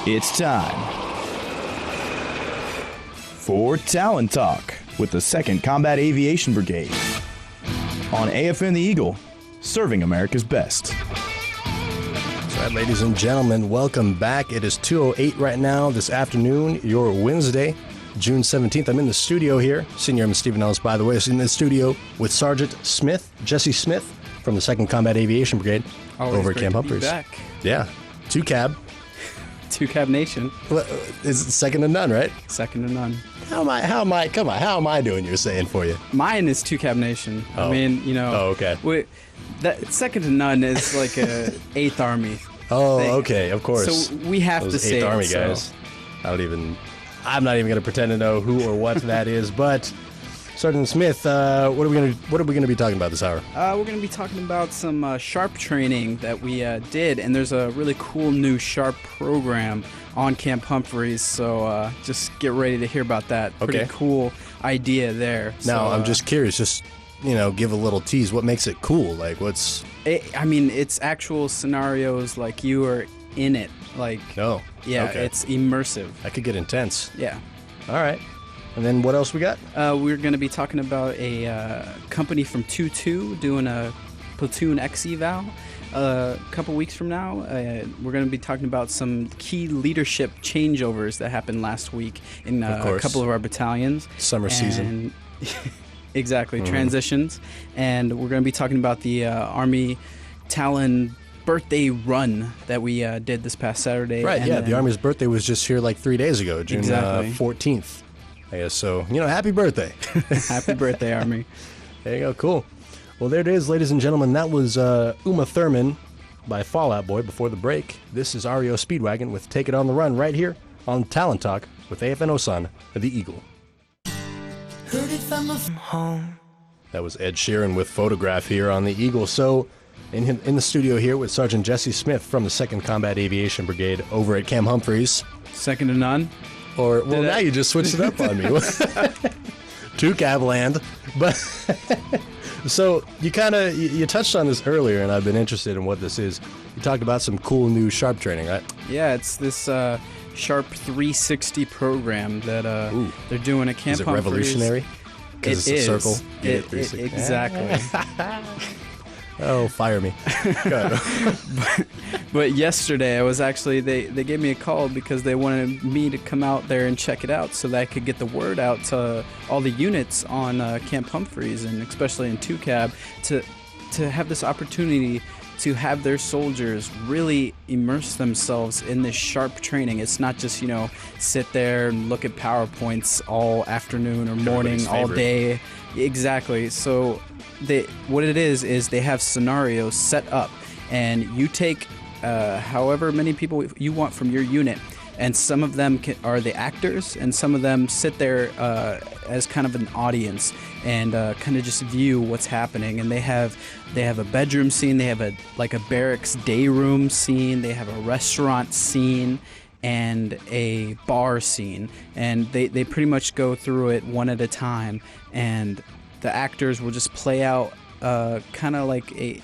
It's time for Talon Talk with the 2nd Combat Aviation Brigade on AFN the Eagle, serving America's best. That's right, ladies and gentlemen, welcome back. It is 2:08 right now this afternoon, your Wednesday, June 17th. I'm in the studio here. Senior Airman Stephen Ellis, by the way, is in the studio with Sergeant Smith, Jesse Smith, from the 2nd Combat Aviation Brigade over at Camp Humphreys. Back. Yeah, 2-cab. 2-cab nation. Well, is it second to none, right? Second to none. How am I doing your saying for you? Mine is 2-cab nation. Oh. I mean, you know. Oh, okay. That second to none is like a 8th Army Oh, thing. Okay, of course. So we have Those to say 8th Army it, guys. I'm not even going to pretend to know who or what that is, but Sergeant Smith, what are we going to be talking about this hour? We're going to be talking about some SHARP training that we did, and there's a really cool new SHARP program on Camp Humphreys, so just get ready to hear about that. Okay. Pretty cool idea there. Now, So, I'm just curious, just, give a little tease. What makes it cool? Like, what's... it's actual scenarios, like you are in it. Like, No. yeah, Okay. it's immersive. That could get intense. Yeah. All right. And then what else we got? We're going to be talking about a company from 2-2 doing a platoon X eval a couple weeks from now. We're going to be talking about some key leadership changeovers that happened last week in a couple of our battalions. Summer season. Exactly, transitions. And we're going to be talking about the Army Talon birthday run that we did this past Saturday. Right, and yeah. then- The Army's birthday was just here like 3 days ago, June Exactly. 14th. I guess so. Happy birthday. Happy birthday, Army. There you go. Cool. Well, there it is, ladies and gentlemen. That was Uma Thurman by Fall Out Boy before the break. This is REO Speedwagon with Take It on the Run right here on Talon Talk with AFN Osan, the Eagle. Heard it from home. That was Ed Sheeran with Photograph here on the Eagle. So, in the studio here with Sergeant Jesse Smith from the 2nd Combat Aviation Brigade over at Camp Humphreys. Second to none. Or, well, now you just switched it up on me. 2-cab land. But, so, you touched on this earlier, and I've been interested in what this is. You talked about some cool new SHARP training, right? Yeah, it's this SHARP 360 program that they're doing at Camp Is it Humphreys. revolutionary? Because it's a circle. You get 360. Exactly. Oh, fire me. Go ahead. But yesterday, I was actually they gave me a call because they wanted me to come out there and check it out so that I could get the word out to all the units on Camp Humphreys, and especially in 2-cab, to have this opportunity to have their soldiers really immerse themselves in this SHARP training. It's not just, sit there and look at PowerPoints all afternoon or morning, all day. Exactly. So what it is they have scenarios set up, and you take however many people you want from your unit, and some of them are the actors, and some of them sit there as kind of an audience and kind of just view what's happening. And they have a bedroom scene, they have a barracks day room scene, they have a restaurant scene, and a bar scene, and they pretty much go through it one at a time, and the actors will just play out kind of like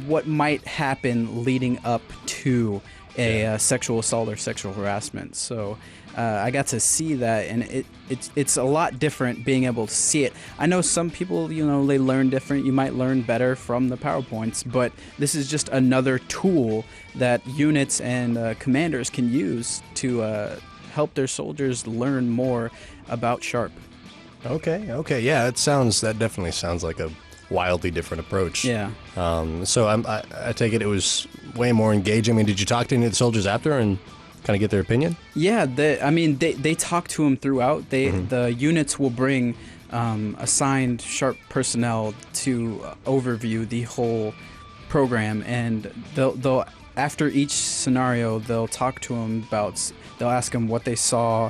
what might happen leading up to a sexual assault or sexual harassment. So I got to see that, and it's a lot different being able to see it. I know some people, they learn different. You might learn better from the PowerPoints, but this is just another tool that units and commanders can use to help their soldiers learn more about SHARP. Okay, yeah, that definitely sounds like a wildly different approach. Yeah. So I take it was way more engaging. I mean, did you talk to any of the soldiers after and kind of get their opinion? Yeah, they talk to them throughout. The units will bring assigned SHARP personnel to overview the whole program, and they'll after each scenario they'll talk to them they'll ask them what they saw,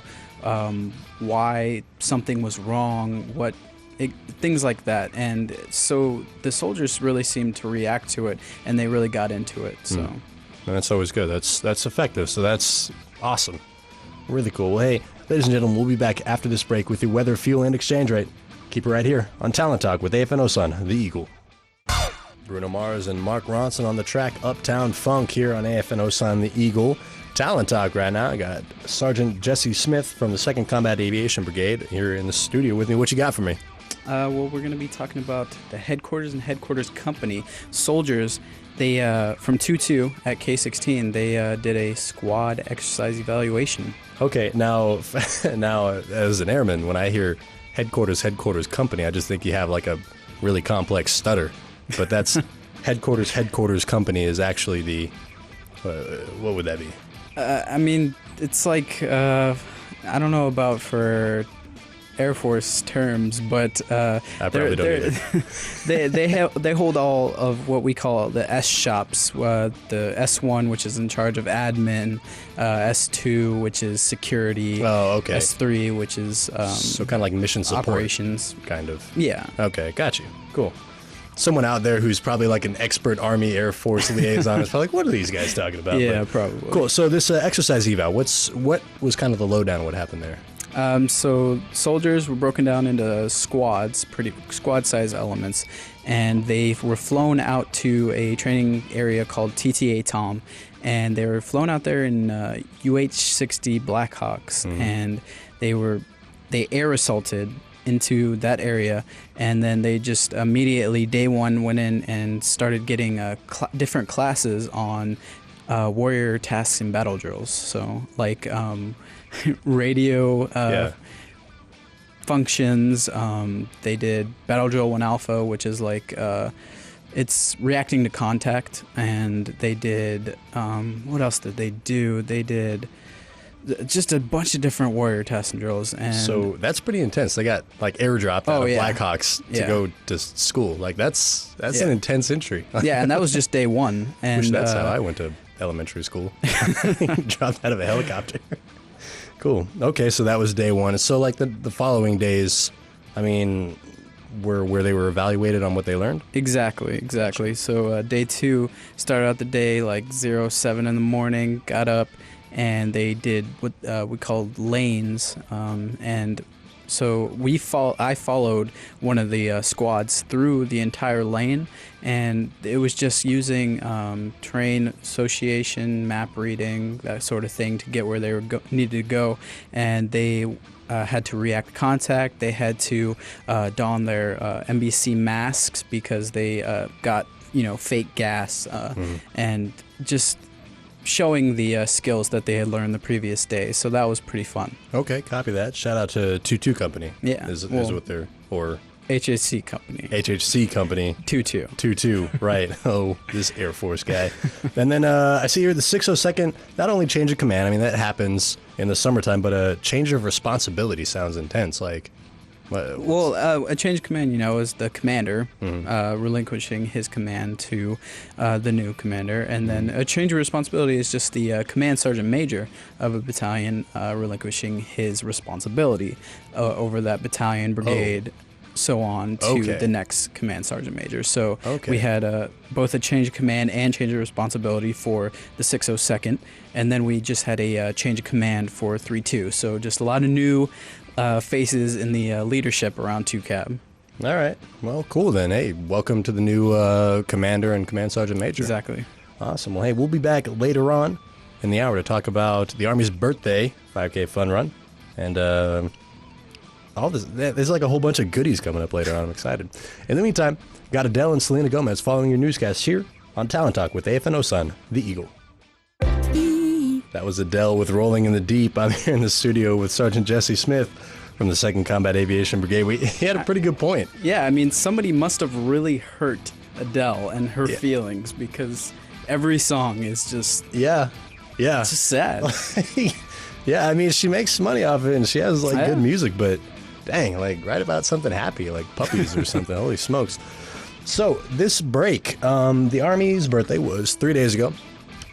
why something was wrong, things like that. And so the soldiers really seemed to react to it, and they really got into it. So And that's always good. That's effective. So that's awesome. Really cool. Well, hey, ladies and gentlemen, we'll be back after this break with your weather, fuel, and exchange rate. Keep it right here on Talon Talk with AFN Osan, the Eagle. Bruno Mars and Mark Ronson on the track Uptown Funk here on AFN Osan, the Eagle. Talon Talk right now. I got Sergeant Jesse Smith from the 2nd Combat Aviation Brigade here in the studio with me. What you got for me? Well, we're going to be talking about the headquarters and headquarters company. Soldiers, they from 2-2 at K-16, they did a squad exercise evaluation. Okay, now as an airman, when I hear headquarters company, I just think you have like a really complex stutter. But that's headquarters company is actually the what would that be? I mean, it's like I don't know about for Air Force terms, but I probably don't either. they hold all of what we call the S shops. The S1, which is in charge of admin, S2, which is security. Oh, okay. S3, which is so kind of like mission support operations. Kind of. Yeah. Okay, got you. Cool. Someone out there who's probably like an expert Army Air Force liaison is probably like, what are these guys talking about? Yeah, but, probably. Cool. So this exercise eval, what was kind of the lowdown of what happened there? So soldiers were broken down into squads, pretty squad-size elements, and they were flown out to a training area called TTA Tom, and they were flown out there in UH-60 Blackhawks, and they air assaulted into that area, and then they just immediately day one went in and started getting different classes on warrior tasks and battle drills. So like radio functions. They did Battle Drill 1 Alpha, which is like it's reacting to contact, and they did what else did they do? They did just a bunch of different warrior tasks and drills. And so that's pretty intense. They got like airdropped out of Blackhawks to go to school. Like that's an intense entry. Yeah, and that was just day one. And wish that's how I went to elementary school. Dropped out of a helicopter. Cool. Okay, so that was day one. So like the following days, I mean, where they were evaluated on what they learned? Exactly. So day two started out the day like 07 in the morning, got up, and they did what we called lanes, and so I followed one of the squads through the entire lane, and it was just using terrain association, map reading, that sort of thing to get where they needed to go, and they had to react contact. They had to don their NBC masks because they got fake gas, and just showing the skills that they had learned the previous day. So that was pretty fun. Okay, copy that. Shout out to 2-2 Company. Yeah. Is what they're, or... HHC Company. HHC Company. 2-2. 2-2, right. Oh, this Air Force guy. And then I see here the 602nd, not only change of command, I mean, that happens in the summertime, but a change of responsibility sounds intense. Like, a change of command, is the commander relinquishing his command to the new commander, and then a change of responsibility is just the command sergeant major of a battalion relinquishing his responsibility over that battalion, brigade, so on to the next command sergeant major. So we had both a change of command and change of responsibility for the 602nd, and then we just had a change of command for 3-2. So just a lot of new faces in the leadership around 2CAB. All right. Well, cool then. Hey, welcome to the new commander and command sergeant major. Exactly. Awesome. Well, hey, we'll be back later on in the hour to talk about the Army's birthday 5K fun run, and all this. There's like a whole bunch of goodies coming up later on. I'm excited. In the meantime, got Adele and Selena Gomez following your newscast here on Talon Talk with AFN Osan, the Eagle. That was Adele with Rolling in the Deep. I'm here in the studio with Sergeant Jesse Smith from the 2nd Combat Aviation Brigade. He had a pretty good point. Yeah, I mean, somebody must have really hurt Adele and her feelings, because every song is just... Yeah. It's just sad. Yeah, I mean, she makes money off it, and she has, like, good music, but dang, like, write about something happy, like puppies or something. Holy smokes. So, this break, the Army's birthday was 3 days ago,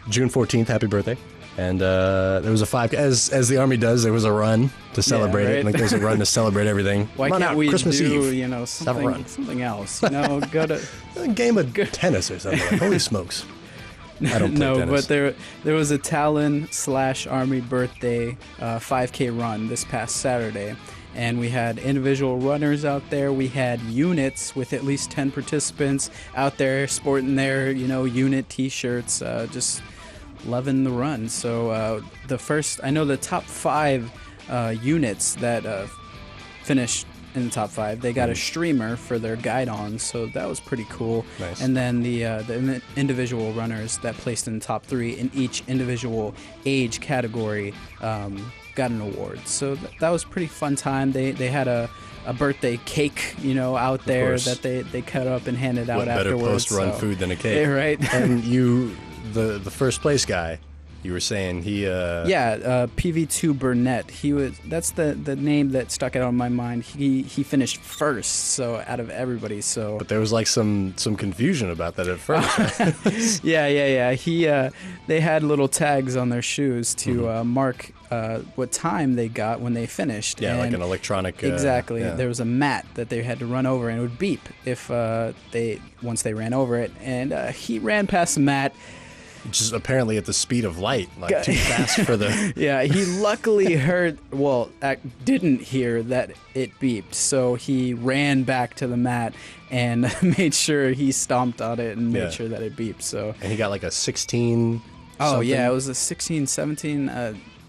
June 14th. Happy birthday. And there was a 5K, as the Army does, there was a run to celebrate it. Like there's a run to celebrate everything. Why can't we Christmas Eve, something else? Go to a game of tennis or something. Like, holy smokes. I don't play tennis. But there was a Talon/Army birthday 5K run this past Saturday. And we had individual runners out there. We had units with at least 10 participants out there sporting their, unit T-shirts, just loving the run. So I know the top 5 units that finished in the top 5, they got a streamer for their guide-ons, so that was pretty cool. Nice. And then the individual runners that placed in the top 3 in each individual age category got an award. So that was a pretty fun time. They had a birthday cake, out there that they cut up and handed out afterwards. Better post-run food than a cake. Yeah, right. And you, the first place guy, you were saying he... PV2 Burnett. That's the name that stuck out in my mind. He finished first, so out of everybody. So. But there was like some confusion about that at first. Yeah. They had little tags on their shoes to mark what time they got when they finished. Yeah, and like an electronic... exactly. Yeah. There was a mat that they had to run over, and it would beep if once they ran over it. And he ran past the mat. Just apparently at the speed of light, like too fast for the... Yeah, he luckily didn't hear that it beeped, so he ran back to the mat and made sure he stomped on it and made sure that it beeped. So. And he got like a 16... Oh, something? yeah, it was a 16, 17,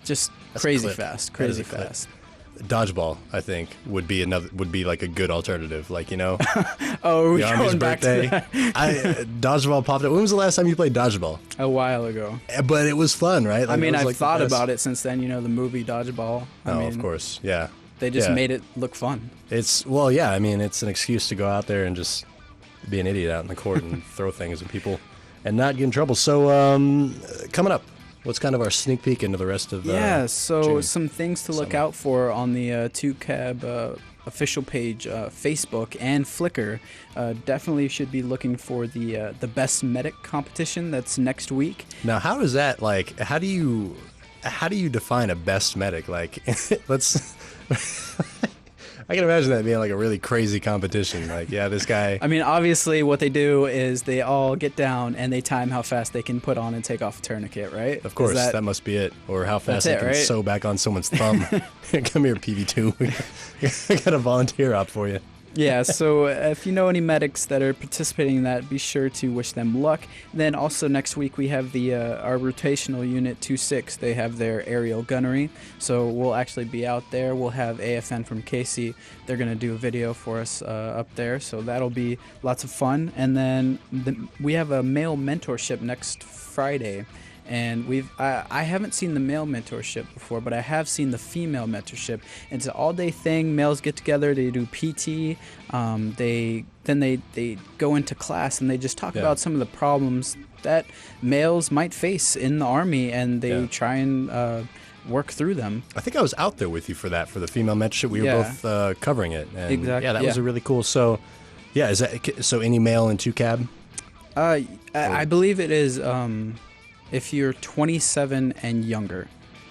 just That's crazy clip. fast, That crazy is a clip. fast. Dodgeball, I think, would be like a good alternative. Like, Oh, we're the Army's going back birthday. to that. Dodgeball popped up. When was the last time you played dodgeball? A while ago. But it was fun, right? I mean, it was I've like the thought best. about it since then. The movie Dodgeball. I mean, of course, yeah. They just Yeah. made it look fun. It's I mean, it's an excuse to go out there and just be an idiot out in the court and throw things at people and not get in trouble. So, coming up, what's kind of our sneak peek into the rest of so June? some things to look Summer. out for on the 2Cab official page, Facebook and Flickr. Definitely should be looking for the best medic competition that's next week. Now, how is that like? How do you define a best medic? Like, let's. I can imagine that being like a really crazy competition. Like, yeah, this guy. I mean, obviously, what they do is they all get down and they time how fast they can put on and take off a tourniquet, right? Of course, that must be it. Or how fast That's they it, can right? sew back on someone's thumb. Come here, PV2. I got a volunteer op for you. Yeah, so if you know any medics that are participating in that, be sure to wish them luck. Then also next week we have our rotational unit 2-6. They have their aerial gunnery, so we'll actually be out there. We'll have AFN from Casey. They're going to do a video for us up there, so that'll be lots of fun. And then we have a male mentorship next Friday. And I haven't seen the male mentorship before, but I have seen the female mentorship. It's an all-day thing. Males get together, they do PT, they go into class and they just talk about some of the problems that males might face in the Army, and they try and work through them. I think I was out there with you for the female mentorship. We were both covering it. And Exactly. Yeah, that was a really cool. So, yeah, is that so? Any male in 2Cab? I believe it is. If you're 27 and younger.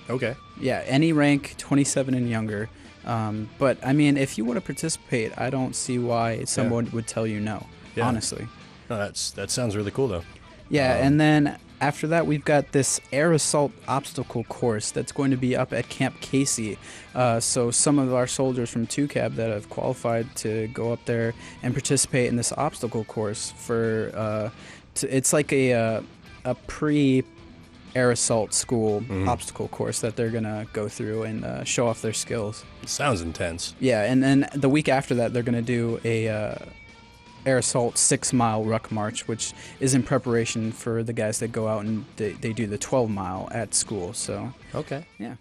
Okay. Yeah, any rank, 27 and younger. But, I mean, if you want to participate, I don't see why someone would tell you no, honestly. No, that sounds really cool, though. Yeah, and then after that, we've got this air assault obstacle course that's going to be up at Camp Casey. So some of our soldiers from 2Cab that have qualified to go up there and participate in this obstacle course it's like a pre-air assault school obstacle course that they're going to go through and show off their skills. It sounds intense. Yeah, and then the week after that, they're going to do a air assault 6-mile ruck march, which is in preparation for the guys that go out and they do the 12-mile at school. So, Okay. yeah.